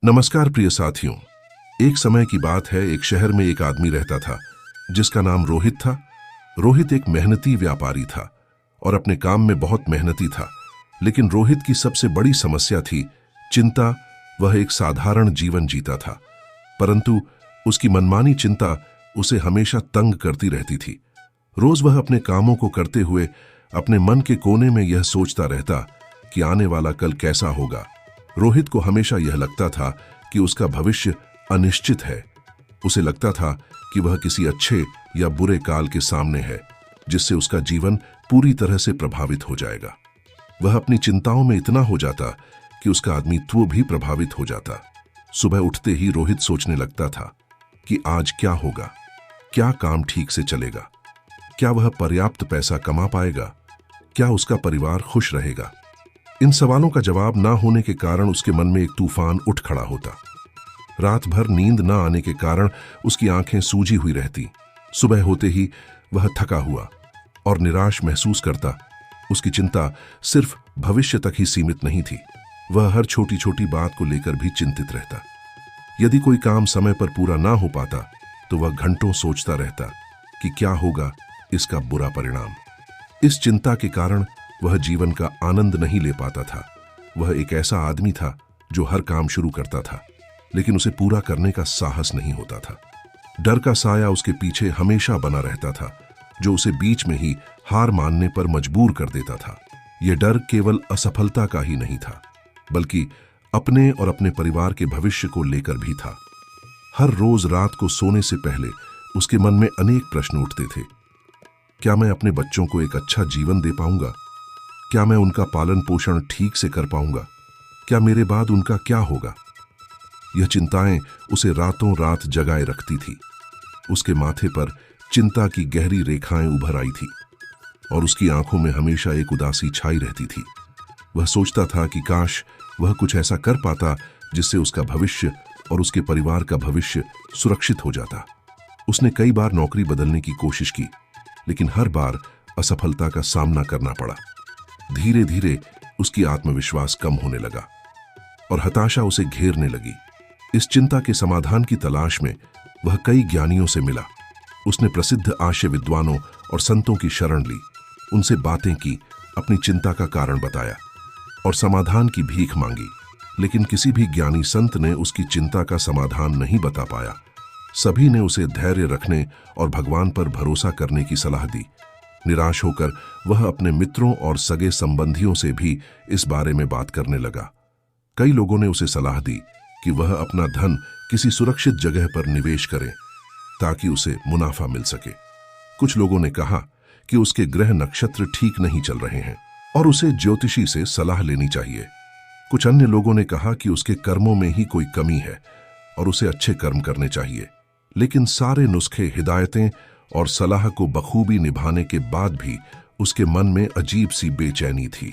नमस्कार प्रिय साथियों। एक समय की बात है, एक शहर में एक आदमी रहता था जिसका नाम रोहित था। रोहित एक मेहनती व्यापारी था और अपने काम में बहुत मेहनती था। लेकिन रोहित की सबसे बड़ी समस्या थी चिंता। वह एक साधारण जीवन जीता था, परंतु उसकी मनमानी चिंता उसे हमेशा तंग करती रहती थी। रोज वह अपने कामों को करते हुए अपने मन के कोने में यह सोचता रहता कि आने वाला कल कैसा होगा। रोहित को हमेशा यह लगता था कि उसका भविष्य अनिश्चित है। उसे लगता था कि वह किसी अच्छे या बुरे काल के सामने है, जिससे उसका जीवन पूरी तरह से प्रभावित हो जाएगा। वह अपनी चिंताओं में इतना हो जाता कि उसका आदमीत्व भी प्रभावित हो जाता। सुबह उठते ही रोहित सोचने लगता था कि आज क्या होगा, क्या काम ठीक से चलेगा, क्या वह पर्याप्त पैसा कमा पाएगा, क्या उसका परिवार खुश रहेगा। इन सवालों का जवाब ना होने के कारण उसके मन में एक तूफान उठ खड़ा होता। रात भर नींद न आने के कारण उसकी आंखें सूजी हुई रहती। सुबह होते ही वह थका हुआ और निराश महसूस करता। उसकी चिंता सिर्फ भविष्य तक ही सीमित नहीं थी, वह हर छोटी छोटी बात को लेकर भी चिंतित रहता। यदि कोई काम समय पर पूरा ना हो पाता तो वह घंटों सोचता रहता कि क्या होगा इसका बुरा परिणाम। इस चिंता के कारण वह जीवन का आनंद नहीं ले पाता था। वह एक ऐसा आदमी था जो हर काम शुरू करता था, लेकिन उसे पूरा करने का साहस नहीं होता था। डर का साया उसके पीछे हमेशा बना रहता था, जो उसे बीच में ही हार मानने पर मजबूर कर देता था। यह डर केवल असफलता का ही नहीं था, बल्कि अपने और अपने परिवार के भविष्य को लेकर भी था। हर रोज रात को सोने से पहले उसके मन में अनेक प्रश्न उठते थे। क्या मैं अपने बच्चों को एक अच्छा जीवन दे पाऊंगा? क्या मैं उनका पालन पोषण ठीक से कर पाऊंगा? क्या मेरे बाद उनका क्या होगा? यह चिंताएं उसे रातों रात जगाए रखती थी। उसके माथे पर चिंता की गहरी रेखाएं उभर आई थी और उसकी आंखों में हमेशा एक उदासी छाई रहती थी। वह सोचता था कि काश वह कुछ ऐसा कर पाता जिससे उसका भविष्य और उसके परिवार का भविष्य सुरक्षित हो जाता। उसने कई बार नौकरी बदलने की कोशिश की, लेकिन हर बार असफलता का सामना करना पड़ा। धीरे धीरे उसकी आत्मविश्वास कम होने लगा और हताशा उसे घेरने लगी। इस चिंता के समाधान की तलाश में वह कई ज्ञानियों से मिला। उसने प्रसिद्ध आर्य विद्वानों और संतों की शरण ली, उनसे बातें की, अपनी चिंता का कारण बताया और समाधान की भीख मांगी। लेकिन किसी भी ज्ञानी संत ने उसकी चिंता का समाधान नहीं बता पाया। सभी ने उसे धैर्य रखने और भगवान पर भरोसा करने की सलाह दी। निराश होकर वह अपने मित्रों और सगे संबंधियों से भी इस बारे में बात करने लगा। कई लोगों ने उसे सलाह दी कि वह अपना धन किसी सुरक्षित जगह पर निवेश करे ताकि उसे मुनाफा मिल सके। कुछ लोगों ने कहा कि उसके ग्रह नक्षत्र ठीक नहीं चल रहे हैं और उसे ज्योतिषी से सलाह लेनी चाहिए। कुछ अन्य लोगों ने कहा कि उसके कर्मों में ही कोई कमी है और उसे अच्छे कर्म करने चाहिए। लेकिन सारे नुस्खे, हिदायतें और सलाह को बखूबी निभाने के बाद भी उसके मन में अजीब सी बेचैनी थी।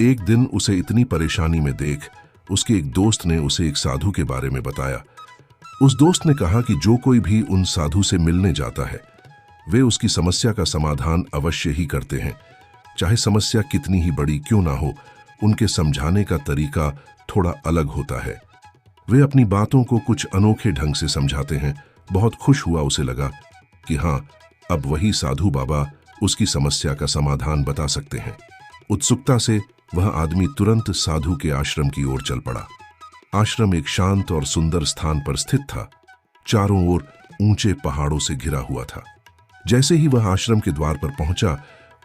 एक दिन उसे इतनी परेशानी में देख उसके एक दोस्त ने उसे एक साधु के बारे में बताया। उस दोस्त ने कहा कि जो कोई भी उन साधु से मिलने जाता है वे उसकी समस्या का समाधान अवश्य ही करते हैं, चाहे समस्या कितनी ही बड़ी क्यों ना हो। उनके समझाने का तरीका थोड़ा अलग होता है। वे अपनी बातों को कुछ अनोखे ढंग से समझाते हैं। बहुत खुश हुआ, उसे लगा कि हाँ, अब वही साधु बाबा उसकी समस्या का समाधान बता सकते हैं। उत्सुकता से वह आदमी तुरंत साधु के आश्रम की ओर चल पड़ा। आश्रम एक शांत और सुंदर स्थान पर स्थित था, चारों ओर ऊंचे पहाड़ों से घिरा हुआ था। जैसे ही वह आश्रम के द्वार पर पहुंचा,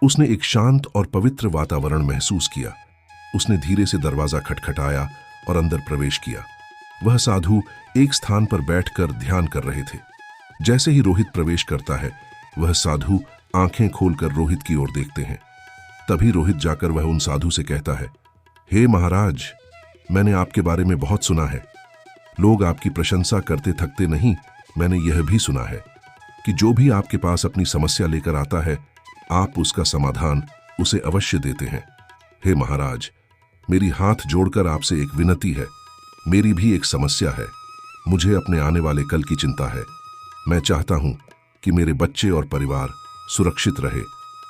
उसने एक शांत और पवित्र वातावरण महसूस किया। उसने धीरे से दरवाजा खटखटाया और अंदर प्रवेश किया। वह साधु एक स्थान पर बैठकर ध्यान कर रहे थे। जैसे ही रोहित प्रवेश करता है, वह साधु आंखें खोलकर रोहित की ओर देखते हैं। तभी रोहित जाकर वह उन साधु से कहता है, हे महाराज, मैंने आपके बारे में बहुत सुना है। लोग आपकी प्रशंसा करते थकते नहीं। मैंने यह भी सुना है कि जो भी आपके पास अपनी समस्या लेकर आता है, आप उसका समाधान उसे अवश्य देते हैं। हे महाराज, मेरी हाथ जोड़कर आपसे एक विनती है। मेरी भी एक समस्या है। मुझे अपने आने वाले कल की चिंता है। मैं चाहता हूं कि मेरे बच्चे और परिवार सुरक्षित रहे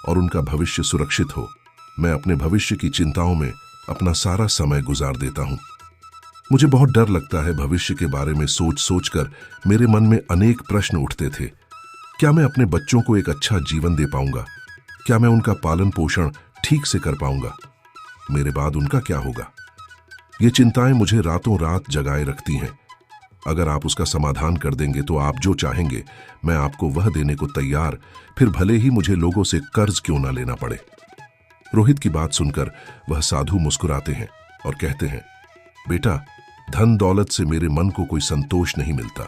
और उनका भविष्य सुरक्षित हो। मैं अपने भविष्य की चिंताओं में अपना सारा समय गुजार देता हूं। मुझे बहुत डर लगता है। भविष्य के बारे में सोच सोचकर मेरे मन में अनेक प्रश्न उठते थे। क्या मैं अपने बच्चों को एक अच्छा जीवन दे पाऊंगा? क्या मैं उनका पालन पोषण ठीक से कर पाऊंगा? मेरे बाद उनका क्या होगा? ये चिंताएं मुझे रातों रात जगाए रखती हैं। अगर आप उसका समाधान कर देंगे तो आप जो चाहेंगे मैं आपको वह देने को तैयार, फिर भले ही मुझे लोगों से कर्ज क्यों ना लेना पड़े। रोहित की बात सुनकर वह साधु मुस्कुराते हैं और कहते हैं, बेटा, धन दौलत से मेरे मन को कोई संतोष नहीं मिलता।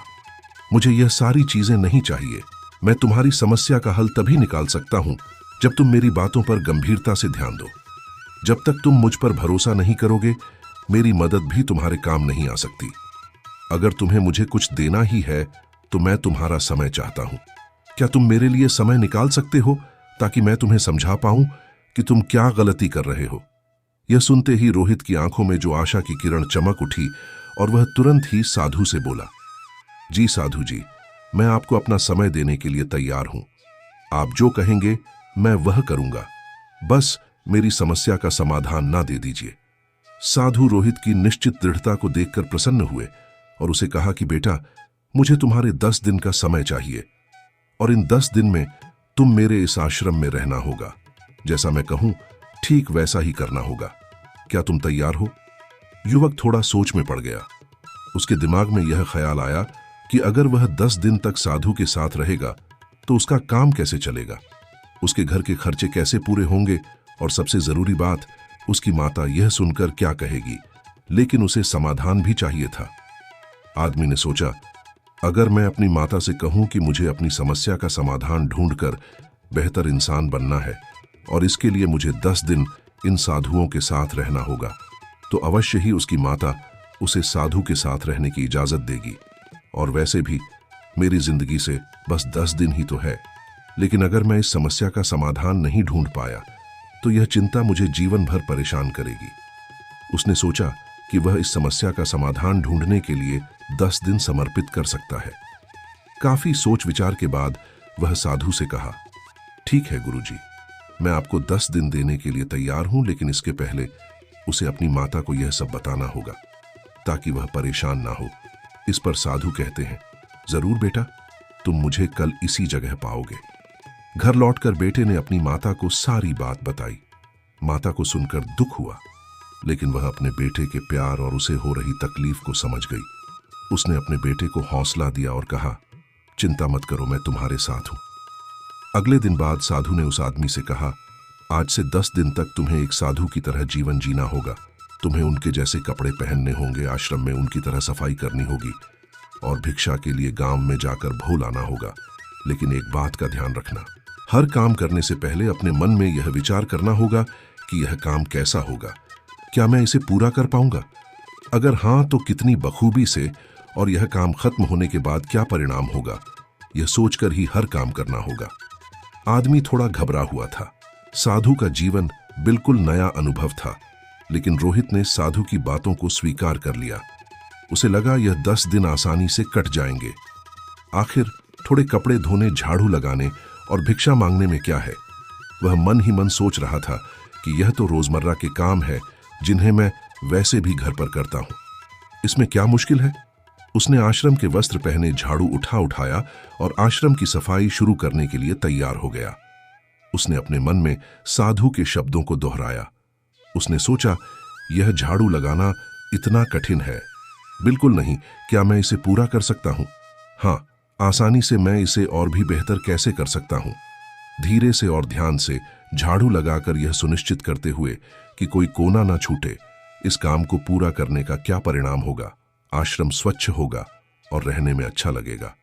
मुझे यह सारी चीजें नहीं चाहिए। मैं तुम्हारी समस्या का हल तभी निकाल सकता हूं जब तुम मेरी बातों पर गंभीरता से ध्यान दो। जब तक तुम मुझ पर भरोसा नहीं करोगे, मेरी मदद भी तुम्हारे काम नहीं आ सकती। अगर तुम्हें मुझे कुछ देना ही है तो मैं तुम्हारा समय चाहता हूं। क्या तुम मेरे लिए समय निकाल सकते हो ताकि मैं तुम्हें समझा पाऊं कि तुम क्या गलती कर रहे हो? यह सुनते ही रोहित की आंखों में जो आशा की किरण चमक उठी और वह तुरंत ही साधु से बोला, जी साधु जी, मैं आपको अपना समय देने के लिए तैयार हूं। आप जो कहेंगे मैं वह करूंगा, बस मेरी समस्या का समाधान ना दे दीजिए। साधु रोहित की निश्चित दृढ़ता को देखकर प्रसन्न हुए और उसे कहा कि बेटा, मुझे तुम्हारे 10 दिन का समय चाहिए और इन 10 दिन में तुम मेरे इस आश्रम में रहना होगा। जैसा मैं कहूं ठीक वैसा ही करना होगा। क्या तुम तैयार हो? युवक थोड़ा सोच में पड़ गया। उसके दिमाग में यह ख्याल आया कि अगर वह 10 दिन तक साधु के साथ रहेगा तो उसका काम कैसे चलेगा, उसके घर के खर्चे कैसे पूरे होंगे और सबसे जरूरी बात, उसकी माता यह सुनकर क्या कहेगी। लेकिन उसे समाधान भी चाहिए था। आदमी ने सोचा, अगर मैं अपनी माता से कहूं कि मुझे अपनी समस्या का समाधान ढूंढकर बेहतर इंसान बनना है और इसके लिए मुझे 10 दिन इन साधुओं के साथ रहना होगा, तो अवश्य ही उसकी माता उसे साधु के साथ रहने की इजाजत देगी। और वैसे भी मेरी जिंदगी से बस 10 दिन ही तो है। लेकिन अगर मैं इस समस्या का समाधान नहीं ढूंढ पाया तो यह चिंता मुझे जीवन भर परेशान करेगी। उसने सोचा कि वह इस समस्या का समाधान ढूंढने के लिए 10 दिन समर्पित कर सकता है। काफी सोच विचार के बाद वह साधु से कहा, ठीक है गुरुजी, मैं आपको 10 दिन देने के लिए तैयार हूं, लेकिन इसके पहले उसे अपनी माता को यह सब बताना होगा ताकि वह परेशान ना हो। इस पर साधु कहते हैं, जरूर बेटा, तुम मुझे कल इसी जगह पाओगे। घर लौटकर बेटे ने अपनी माता को सारी बात बताई। माता को सुनकर दुख हुआ, लेकिन वह अपने बेटे के प्यार और उसे हो रही तकलीफ को समझ गई। उसने अपने बेटे को हौसला दिया और कहा, चिंता मत करो, मैं तुम्हारे साथ हूं। अगले दिन बाद साधु ने उस आदमी से कहा, आज से 10 दिन तक तुम्हें एक साधु की तरह जीवन जीना होगा। तुम्हें उनके जैसे कपड़े पहनने होंगे, आश्रम में उनकी तरह सफाई करनी होगी और भिक्षा के लिए गांव में जाकर भो लाना होगा। लेकिन एक बात का ध्यान रखना, हर काम करने से पहले अपने मन में यह विचार करना होगा कि यह काम कैसा होगा, क्या मैं इसे पूरा कर पाऊंगा? अगर हां तो कितनी बखूबी से, और यह काम खत्म होने के बाद क्या परिणाम होगा, यह सोचकर ही हर काम करना होगा। आदमी थोड़ा घबरा हुआ था। साधु का जीवन बिल्कुल नया अनुभव था, लेकिन रोहित ने साधु की बातों को स्वीकार कर लिया। उसे लगा यह 10 दिन आसानी से कट जाएंगे। आखिर थोड़े कपड़े धोने, झाड़ू लगाने और भिक्षा मांगने में क्या है। वह मन ही मन सोच रहा था कि यह तो रोजमर्रा के काम है जिन्हें मैं वैसे भी घर पर करता हूं, इसमें क्या मुश्किल है। उसने आश्रम के वस्त्र पहने, झाड़ू उठाया और आश्रम की सफाई शुरू करने के लिए तैयार हो गया। उसने अपने मन में साधु के शब्दों को दोहराया। उसने सोचा, यह झाड़ू लगाना इतना कठिन है? बिल्कुल नहीं। क्या मैं इसे पूरा कर सकता हूं? हां, आसानी से। मैं इसे और भी बेहतर कैसे कर सकता हूं? धीरे से और ध्यान से झाड़ू लगाकर यह सुनिश्चित करते हुए कि कोई कोना ना छूटे। इस काम को पूरा करने का क्या परिणाम होगा? आश्रम स्वच्छ होगा और रहने में अच्छा लगेगा।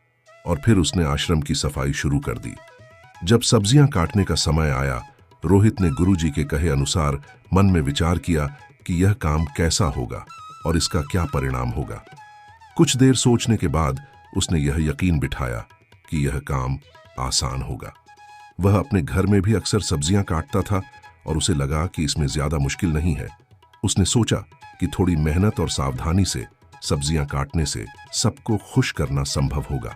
और फिर उसने आश्रम की सफाई शुरू कर दी। जब सब्जियां काटने का समय आया, रोहित ने गुरुजी के कहे अनुसार मन में विचार किया कि यह काम कैसा होगा और इसका क्या परिणाम होगा। कुछ देर सोचने के बाद उसने यह यकीन बिठाया कि यह काम आसान होगा। वह अपने घर में भी अक्सर सब्जियां काटता था और उसे लगा कि इसमें ज्यादा मुश्किल नहीं है। उसने सोचा कि थोड़ी मेहनत और सावधानी से सब्जियां काटने से सबको खुश करना संभव होगा।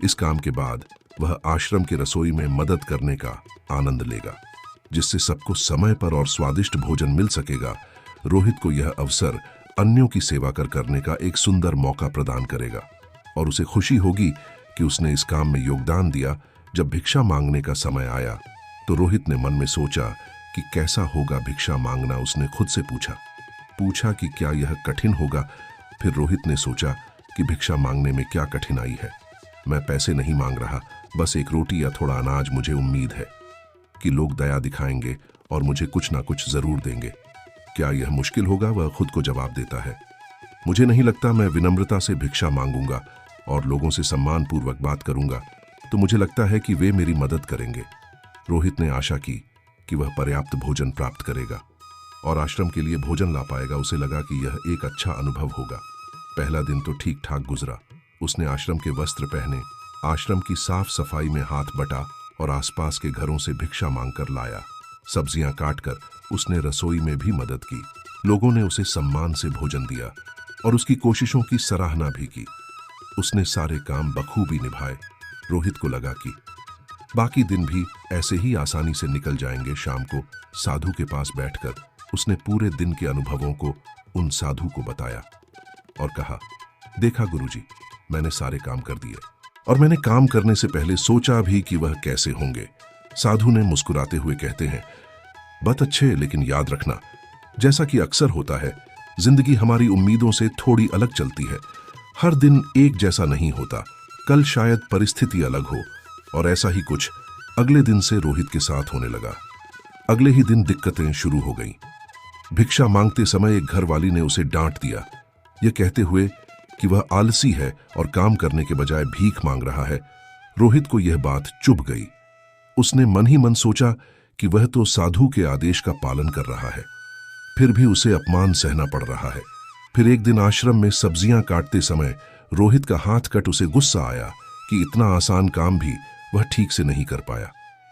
इस काम के बाद वह आश्रम की रसोई में मदद करने का आनंद लेगा, जिससे सबको समय पर और स्वादिष्ट भोजन मिल सकेगा। रोहित को यह अवसर अन्यों की सेवा करने का एक सुंदर मौका प्रदान करेगा और उसे खुशी होगी कि उसने इस काम में योगदान दिया। जब भिक्षा मांगने का समय आया तो रोहित ने मन में सोचा कि कैसा होगा भिक्षा मांगना। उसने खुद से पूछा कि क्या यह कठिन होगा। फिर रोहित ने सोचा कि भिक्षा मांगने में क्या कठिनाई है। मैं पैसे नहीं मांग रहा, बस एक रोटी या थोड़ा अनाज। मुझे उम्मीद है कि लोग दया दिखाएंगे और मुझे कुछ ना कुछ जरूर देंगे। क्या यह मुश्किल होगा? वह खुद को जवाब देता है, मुझे नहीं लगता। मैं विनम्रता से भिक्षा मांगूंगा और लोगों से सम्मान पूर्वक बात करूंगा तो मुझे लगता है कि वे मेरी मदद करेंगे। रोहित ने आशा की कि वह पर्याप्त भोजन प्राप्त करेगा और आश्रम के लिए भोजन ला पाएगा। उसे लगा कि यह एक अच्छा अनुभव होगा। पहला दिन तो ठीक ठाक गुजरा। उसने आश्रम के वस्त्र पहने, आश्रम की साफ सफाई में हाथ बटा और आसपास के घरों से भिक्षा मांगकर लाया। सब्जियां काटकर उसने रसोई में भी मदद की। लोगों ने उसे सम्मान से भोजन दिया और उसकी कोशिशों की सराहना भी की। उसने सारे काम बखूबी निभाए। रोहित को लगा कि बाकी दिन भी ऐसे ही आसानी से निकल जाएंगे। शाम को साधु के पास बैठकर उसने पूरे दिन के अनुभवों को उन साधु को बताया और कहा, देखा गुरुजी, मैंने सारे काम कर दिए और मैंने काम करने से पहले सोचा भी कि वह कैसे होंगे। साधु ने मुस्कुराते हुए कहते हैं, बात अच्छे, लेकिन याद रखना, जैसा कि अक्सर होता है, जिंदगी हमारी उम्मीदों से थोड़ी अलग चलती है। हर दिन एक जैसा नहीं होता। कल शायद परिस्थिति अलग हो। और ऐसा ही कुछ अगले दिन से रोहित के साथ होने लगा। अगले ही दिन दिक्कतें शुरू हो गईं। भिक्षा मांगते समय एक घरवाली ने उसे डांट दिया, यह कहते हुए कि वह आलसी है और काम करने के बजाय भीख मांग रहा है। रोहित को यह बात चुभ गई। उसने मन ही मन सोचा कि वह तो साधु के आदेश का पालन कर रहा है, फिर भी उसे अपमान सहना पड़ रहा है। फिर एक दिन आश्रम में सब्जियां काटते समय रोहित का हाथ कट। उसे गुस्सा आया कि इतना आसान काम भी वह ठीक से नहीं कर पाया।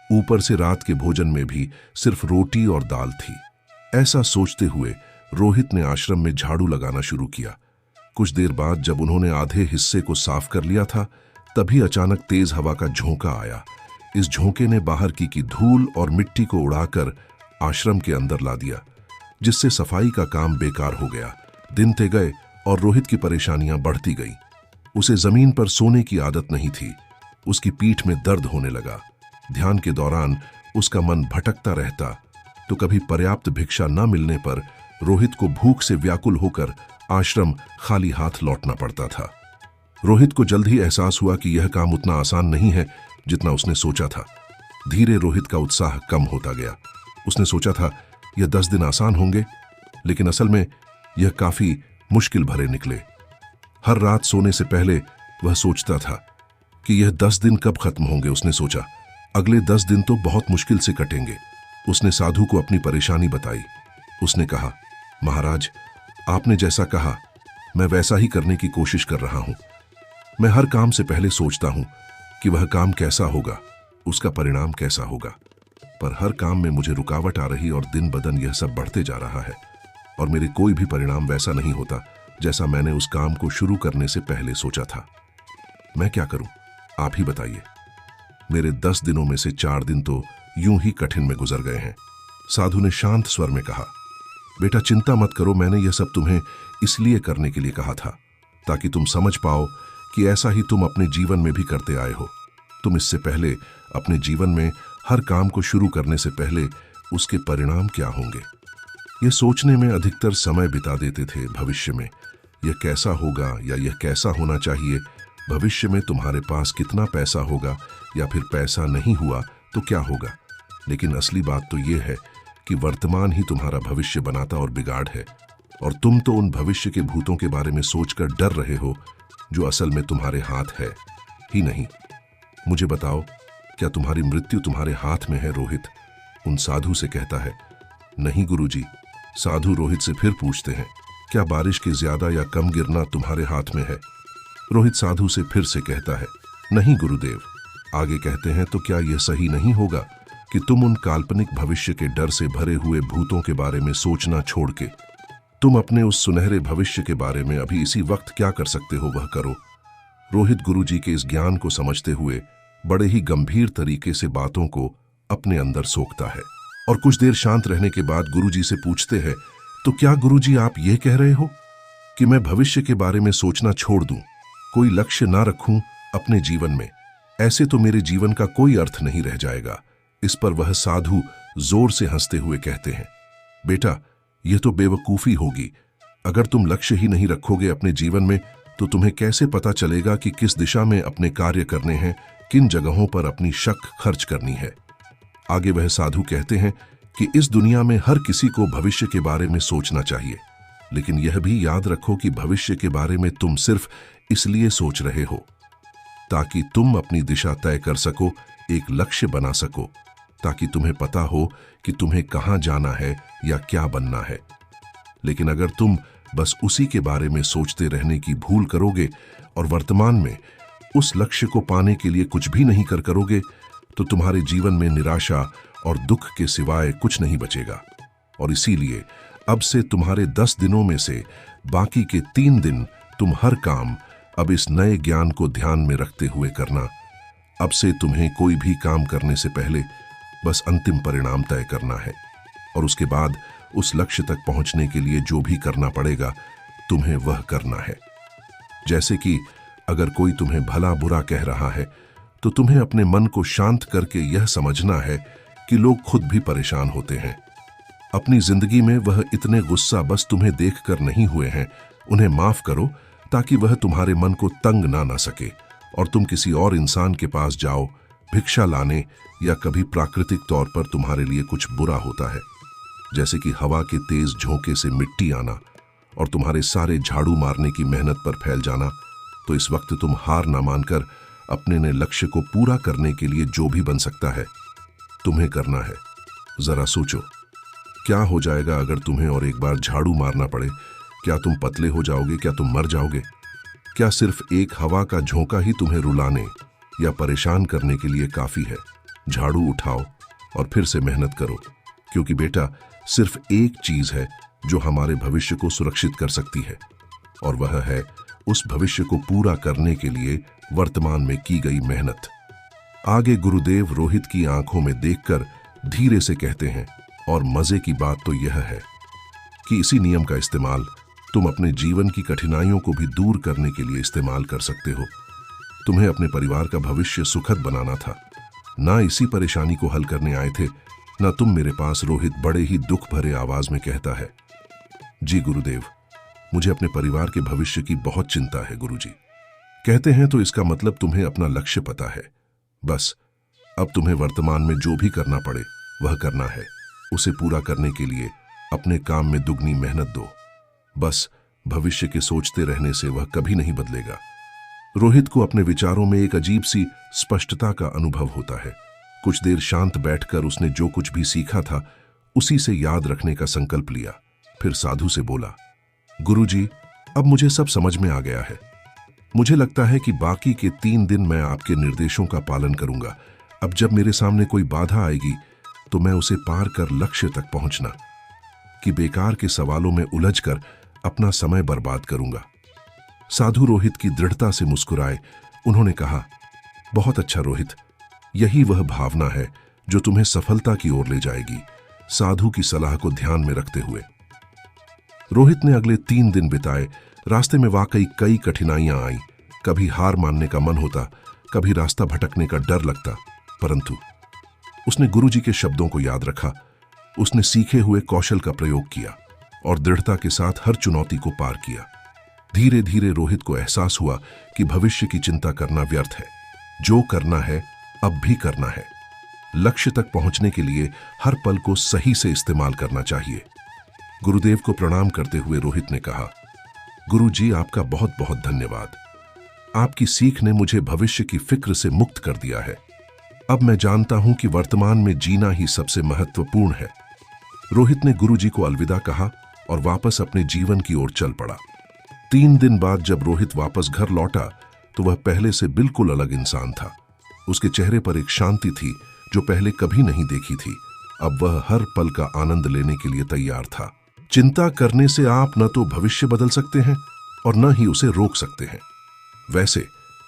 ऊपर से रात के भोजन में भी सिर्फ रोटी और दाल थी। ऐसा सोचते हुए रोहित ने आश्रम में झाड़ू लगाना शुरू किया। कुछ देर बाद जब उन्होंने आधे हिस्से को साफ कर लिया था, तभी अचानक तेज हवा का झोंका आया। इस झोंके ने बाहर की धूल और मिट्टी को उड़ाकर आश्रम के अंदर ला दिया, जिससे सफाई का काम बेकार हो गया। दिन ते गए और रोहित की परेशानियां बढ़ती गईं। उसे जमीन पर सोने की आदत नहीं थी। उसकी पीठ में दर्द होने लगा। ध्यान के दौरान उसका मन भटकता रहता तो कभी पर्याप्त भिक्षा न मिलने पर रोहित को भूख से व्याकुल होकर आश्रम खाली हाथ लौटना पड़ता था। रोहित को जल्द ही एहसास हुआ कि यह काम उतना आसान नहीं है जितना उसने सोचा था। धीरे रोहित का उत्साह कम होता गया। उसने सोचा था यह 10 दिन आसान होंगे, लेकिन असल में यह काफी मुश्किल भरे निकले। हर रात सोने से पहले वह सोचता था कि यह 10 दिन कब खत्म होंगे। उसने सोचा अगले 10 दिन तो बहुत मुश्किल से कटेंगे। उसने साधु को अपनी परेशानी बताई। उसने कहा, महाराज, आपने जैसा कहा मैं वैसा ही करने की कोशिश कर रहा हूं। मैं हर काम से पहले सोचता हूं कि वह काम कैसा होगा, उसका परिणाम कैसा होगा, पर हर काम में मुझे रुकावट आ रही और दिन ब दिन यह सब बढ़ते जा रहा है और मेरे कोई भी परिणाम वैसा नहीं होता जैसा मैंने उस काम को शुरू करने से पहले सोचा था। मैं क्या करूं, आप ही बताइए। मेरे 10 दिनों में से 4 दिन तो यूं ही कठिन में गुजर गए हैं। साधु ने शांत स्वर में कहा, बेटा चिंता मत करो, मैंने यह सब तुम्हें इसलिए करने के लिए कहा था ताकि तुम समझ पाओ कि ऐसा ही तुम अपने जीवन में भी करते आए हो। तुम इससे पहले अपने जीवन में हर काम को शुरू करने से पहले उसके परिणाम क्या होंगे यह सोचने में अधिकतर समय बिता देते थे। भविष्य में यह कैसा होगा या यह कैसा होना चाहिए, भविष्य में तुम्हारे पास कितना पैसा होगा या फिर पैसा नहीं हुआ तो क्या होगा। लेकिन असली बात तो यह है कि वर्तमान ही तुम्हारा भविष्य बनाता और बिगाड़ है, और तुम तो उन भविष्य के भूतों के बारे में सोचकर डर रहे हो जो असल में तुम्हारे हाथ है ही नहीं। मुझे बताओ, क्या तुम्हारी मृत्यु तुम्हारे हाथ में है? रोहित उन साधु से कहता है। नहीं गुरुजी। साधु रोहित से फिर पूछते हैं, क्या बारिश के ज्यादा या कम गिरना तुम्हारे हाथ में है? रोहित साधु से फिर से कहता है, नहीं गुरुदेव। आगे कहते हैं, तो क्या यह सही नहीं होगा कि तुम उन काल्पनिक भविष्य के डर से भरे हुए भूतों के बारे में सोचना छोड़ के तुम अपने उस सुनहरे भविष्य के बारे में अभी इसी वक्त क्या कर सकते हो वह करो। रोहित गुरुजी के इस ज्ञान को समझते हुए बड़े ही गंभीर तरीके से बातों को अपने अंदर सोखता है और कुछ देर शांत रहने के बाद गुरुजी से पूछते हैं, तो क्या गुरुजी आप ये कह रहे हो कि मैं भविष्य के बारे में सोचना छोड़ दूं, कोई लक्ष्य ना रखूं अपने जीवन में? ऐसे तो मेरे जीवन का कोई अर्थ नहीं रह जाएगा। इस पर वह साधु जोर से हंसते हुए कहते हैं, बेटा, यह तो बेवकूफी होगी। अगर तुम लक्ष्य ही नहीं रखोगे अपने जीवन में तो तुम्हें कैसे पता चलेगा कि किस दिशा में अपने कार्य करने हैं, किन जगहों पर अपनी शक्ति खर्च करनी है। आगे वह साधु कहते हैं कि इस दुनिया में हर किसी को भविष्य के बारे में सोचना चाहिए, लेकिन यह भी याद रखो कि भविष्य के बारे में तुम सिर्फ इसलिए सोच रहे हो ताकि तुम अपनी दिशा तय कर सको, एक लक्ष्य बना सको, ताकि तुम्हें पता हो कि तुम्हें कहां जाना है या क्या बनना है। लेकिन अगर तुम बस उसी के बारे में सोचते रहने की भूल करोगे और वर्तमान में उस लक्ष्य को पाने के लिए कुछ भी नहीं करोगे, तो तुम्हारे जीवन में निराशा और दुख के सिवाय कुछ नहीं बचेगा। और इसीलिए अब से तुम्हारे 10 दिनों में से बाकी के 3 दिन तुम हर काम अब इस नए ज्ञान को ध्यान में रखते हुए करना। अब से तुम्हें कोई भी काम करने से पहले बस अंतिम परिणाम तय करना है, और उसके बाद उस लक्ष्य तक पहुंचने के लिए जो भी करना पड़ेगा तुम्हें वह करना है। जैसे कि अगर कोई तुम्हें भला बुरा कह रहा है तो तुम्हें अपने मन को शांत करके यह समझना है कि लोग खुद भी परेशान होते हैं। अपनी जिंदगी में वह इतने गुस्सा बस तुम्हें देखकर नहीं हुए हैं, उन्हें माफ करो ताकि वह तुम्हारे मन को तंग ना सके और तुम किसी और इंसान के पास जाओ भिक्षा लाने, या कभी प्राकृतिक तौर पर तुम्हारे लिए कुछ बुरा होता है, जैसे कि हवा के तेज झोंके से मिट्टी आना और तुम्हारे सारे झाड़ू मारने की मेहनत पर फैल जाना, तो इस वक्त तुम हार ना मानकर अपने नए लक्ष्य को पूरा करने के लिए जो भी बन सकता है तुम्हें करना है। जरा सोचो, क्या हो जाएगा अगर तुम्हें और एक बार झाड़ू मारना पड़े? क्या तुम पतले हो जाओगे? क्या तुम मर जाओगे? क्या सिर्फ एक हवा का झोंका ही तुम्हें रुलाने या परेशान करने के लिए काफी है? झाड़ू उठाओ और फिर से मेहनत करो, क्योंकि बेटा, सिर्फ एक चीज है जो हमारे भविष्य को सुरक्षित कर सकती है, और वह है उस भविष्य को पूरा करने के लिए वर्तमान में की गई मेहनत। आगे गुरुदेव रोहित की आंखों में देखकर धीरे से कहते हैं, और मजे की बात तो यह है कि इसी नियम का इस्तेमाल तुम अपने जीवन की कठिनाइयों को भी दूर करने के लिए इस्तेमाल कर सकते हो। तुम्हें अपने परिवार का भविष्य सुखद बनाना था, ना इसी परेशानी को हल करने आए थे ना तुम मेरे पास। रोहित बड़े ही दुख भरे आवाज में कहता है, जी गुरुदेव, मुझे अपने परिवार के भविष्य की बहुत चिंता है गुरुजी। कहते हैं तो इसका मतलब तुम्हें अपना लक्ष्य पता है। बस अब तुम्हें वर्तमान में जो भी करना पड़े वह करना है। उसे पूरा करने के लिए अपने काम में दुगनी मेहनत दो। बस भविष्य के सोचते रहने से वह कभी नहीं बदलेगा। रोहित को अपने विचारों में एक अजीब सी स्पष्टता का अनुभव होता है। कुछ देर शांत बैठकर उसने जो कुछ भी सीखा था उसी से याद रखने का संकल्प लिया। फिर साधु से बोला, गुरुजी, अब मुझे सब समझ में आ गया है। मुझे लगता है कि बाकी के 3 दिन मैं आपके निर्देशों का पालन करूंगा। अब जब मेरे सामने कोई बाधा आएगी तो मैं उसे पार कर लक्ष्य तक पहुंचना कि बेकार के सवालों में उलझकर अपना समय बर्बाद करूंगा। साधु रोहित की दृढ़ता से मुस्कुराए। उन्होंने कहा, बहुत अच्छा रोहित, यही वह भावना है जो तुम्हें सफलता की ओर ले जाएगी। साधु की सलाह को ध्यान में रखते हुए रोहित ने अगले 3 दिन बिताए। रास्ते में वाकई कई कठिनाइयां आईं। कभी हार मानने का मन होता, कभी रास्ता भटकने का डर लगता, परंतु उसने गुरुजी के शब्दों को याद रखा। उसने सीखे हुए कौशल का प्रयोग किया और दृढ़ता के साथ हर चुनौती को पार किया। धीरे धीरे रोहित को एहसास हुआ कि भविष्य की चिंता करना व्यर्थ है। जो करना है अब भी करना है। लक्ष्य तक पहुंचने के लिए हर पल को सही से इस्तेमाल करना चाहिए। गुरुदेव को प्रणाम करते हुए रोहित ने कहा, गुरुजी, आपका बहुत बहुत धन्यवाद। आपकी सीख ने मुझे भविष्य की फिक्र से मुक्त कर दिया है। अब मैं जानता हूं कि वर्तमान में जीना ही सबसे महत्वपूर्ण है। रोहित ने गुरुजी को अलविदा कहा और वापस अपने जीवन की ओर चल पड़ा। 3 दिन बाद जब रोहित वापस घर लौटा तो वह पहले से बिल्कुल अलग इंसान था। उसके चेहरे पर एक शांति थी जो पहले कभी नहीं देखी थी। अब वह हर पल का आनंद लेने के लिए तैयार था। चिंता करने से आप न तो भविष्य बदल सकते हैं और न ही उसे रोक सकते हैं। वैसे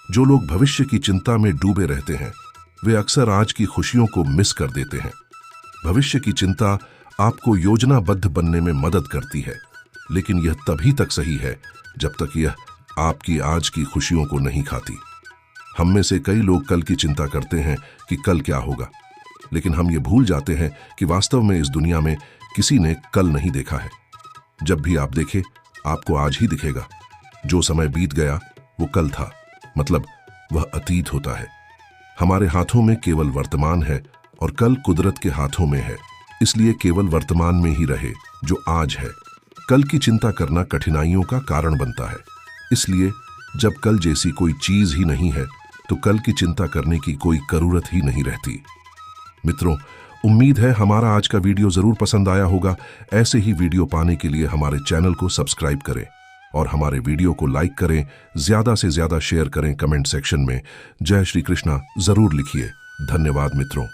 जो लोग भविष्य की चिंता में डूबे रहते हैं वे अक्सर आज की खुशियों को मिस कर देते हैं। भविष्य की चिंता आपको योजनाबद्ध बनने में मदद करती है। लेकिन यह तभी तक सही है जब तक यह आपकी आज की खुशियों को नहीं खाती। हम में से कई लोग कल की चिंता करते हैं कि कल क्या होगा, लेकिन हम ये भूल जाते हैं कि वास्तव में इस दुनिया में किसी ने कल नहीं देखा है। जब भी आप देखें, आपको आज ही दिखेगा। जो समय बीत गया वो कल था, मतलब वह अतीत होता है। हमारे हाथों में केवल वर्तमान है और कल कुदरत के हाथों में है। इसलिए केवल वर्तमान में ही रहे जो आज है। कल की चिंता करना कठिनाइयों का कारण बनता है। इसलिए जब कल जैसी कोई चीज ही नहीं है तो कल की चिंता करने की कोई जरूरत ही नहीं रहती। मित्रों, उम्मीद है हमारा आज का वीडियो जरूर पसंद आया होगा। ऐसे ही वीडियो पाने के लिए हमारे चैनल को सब्सक्राइब करें और हमारे वीडियो को लाइक करें, ज्यादा से ज्यादा शेयर करें। कमेंट सेक्शन में जय श्री कृष्णा जरूर लिखिए। धन्यवाद मित्रों।